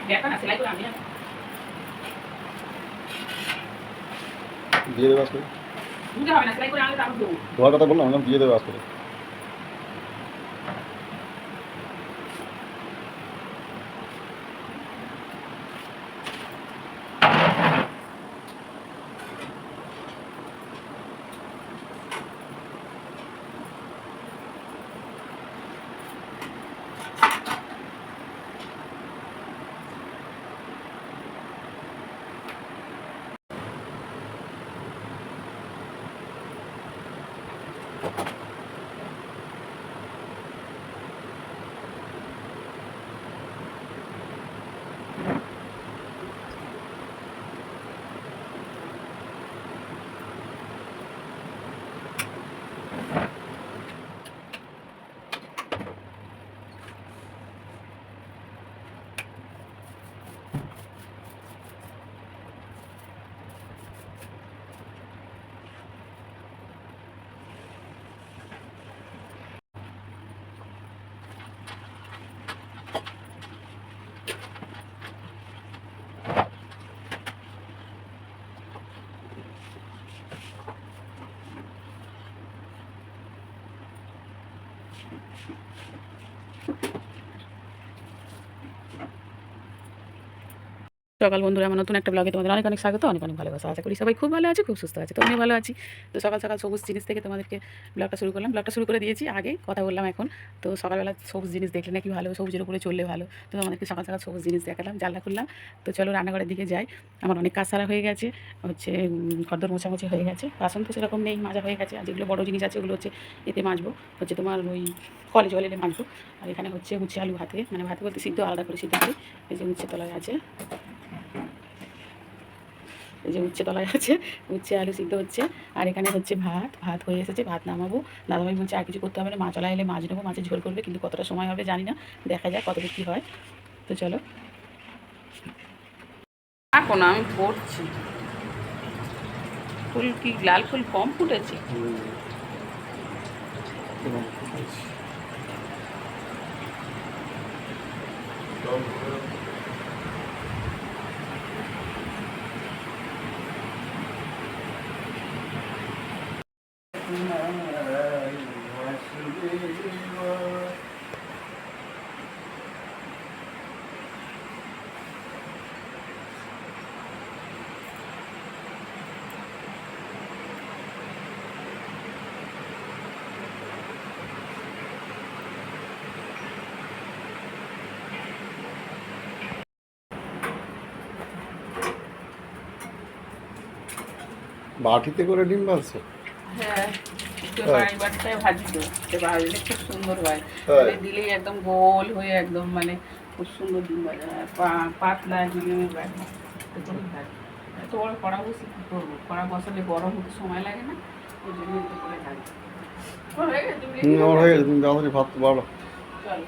ব্যাগটা না সেলাই করে আমি দিয়ে দেবে আজকে। ধুতে হবে না, সেলাই করে আনলে তারপর দেবো। ধোয়ার কথা বললাম না, দিয়ে দেবে আজকে। সকাল বন্ধুরা, আমার নতুন একটা ব্লগে তোমাদের অনেক অনেক স্বাগত, অনেক অনেক ভালোবাসা। আশা করি সবাই খুব ভালো আছে, খুব সুস্থ আছে, তো আমিও ভালো আছি। তো সকাল সকাল সবুজ জিনিস থেকে তোমাদেরকে ব্লগটা শুরু করলাম। ব্লগটা শুরু করে দিয়েছি, আগে কথা বললাম এখন। তো সকালবেলা সবুজ জিনিস দেখলে নাকি ভালো, সবুজের উপরে চললে ভালো। তো তোমাদেরকে সকাল সকাল সবুজ জিনিস দেখালাম, জানলা খুললাম। তো চলো রান্নাঘরের দিকে যাই। আমার অনেক কাজ সারা হয়ে গেছে, হচ্ছে খদ্দর মোছামুছি হয়ে গেছে, বাসন তো সেরকম নেই, মাজা হয়ে গেছে। আর যেগুলো বড়ো জিনিস আছে ওগুলো হচ্ছে এতে মাজবো, হচ্ছে তোমার ওই কলে জল এলে মাজবো। আর এখানে হচ্ছে উচ্ছে আলু ভাতে, মানে ভাতে বলতে সিদ্ধ, আলাদা করে সিদ্ধ করি। এই যে উচ্ছে তলায় আছে, এই যে উচ্ছে তলায় আছে, উচ্ছে আলু সিদ্ধ হচ্ছে। আর এখানে হচ্ছে ভাত, ভাত হয়ে এসেছে, ভাত নামাবো। দাদাভাই বলছে আর কিছু করতে হবে না, মাছ চলা এলে মাছ নেবো, মাছের ঝোল করবে, কিন্তু কতটা সময় হবে জানি না, দেখা যাক কতদূর কী হয়। তো চলো এখন আমি পড়ছি। ফুল কি লাল ফুল কম ফুটেছে? বাটিতে করে ডিম ভাজছে? হ্যাঁ, হ্যাঁ। বাড়িটায় ভাজি তো, ভাজলে খুব সুন্দর হয়। হ্যাঁ। দিলেই একদম গোল হয়ে একদম মানে খুব সুন্দর ডিম ভাজা হয়, পাতলা ডিমের ভাজা। এত বড় কড়া বসে কী করবো, কড়া বসালে গরম হতে সময় লাগে না, ওই জন্য এতে করে ভাজি। হয়ে গেছে, তুমি রেডি হয়ে আমার হয়ে গেছো? গেছে, তুমি তাড়াতাড়ি ভাত বাড়ো। চলো।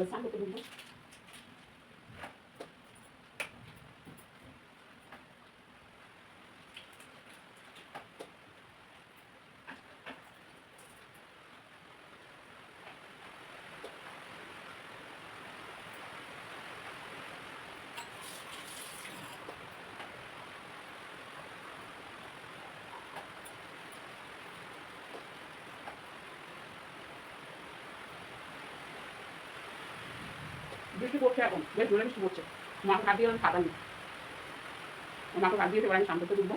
স্নান করতে বলবো। বৃষ্টি পড়ছে, এখন বেশ জোরে বৃষ্টি পড়ছে। মাকে কাঁদিয়ে আমি খাতা নিই, মাকে কাঁদিয়েছে, এবার আমি স্নান করতে তুলবো।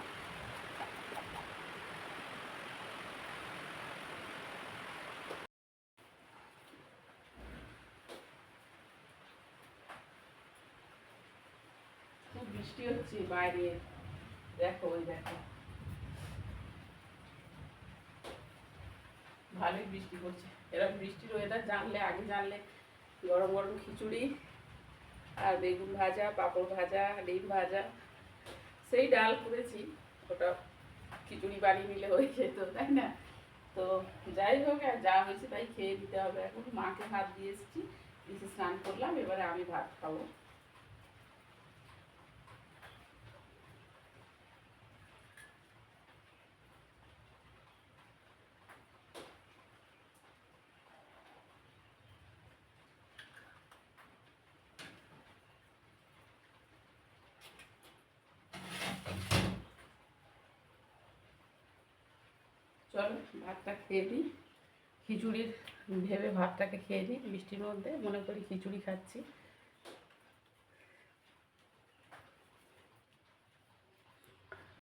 খুব বৃষ্টি হচ্ছে বাইরে, দেখো ওই দেখো, ভালোই বৃষ্টি পড়ছে। এরকম বৃষ্টির ওয়েদার জানলে, আগে জানলে গরম গরম খিচুড়ি আর বেগুন ভাজা, পাঁপড় ভাজা, ডিম ভাজা, সেই ডাল করেছি, ওটা খিচুড়ি বানিয়ে নিলে হয়ে যেত, তাই না? তো যাই হোক, আর যা হয়েছে তাই খেয়ে দিতে হবে। এখন মাকে ভাত দিয়ে এসেছি, এসে স্নান করলাম, এবারে আমি ভাত খাবো। চলো ভাতটা খেয়ে নিই। খিচুড়ির ভেবে ভাতটাকে খেয়ে নিই বৃষ্টির মধ্যে, মনে করি খিচুড়ি খাচ্ছি।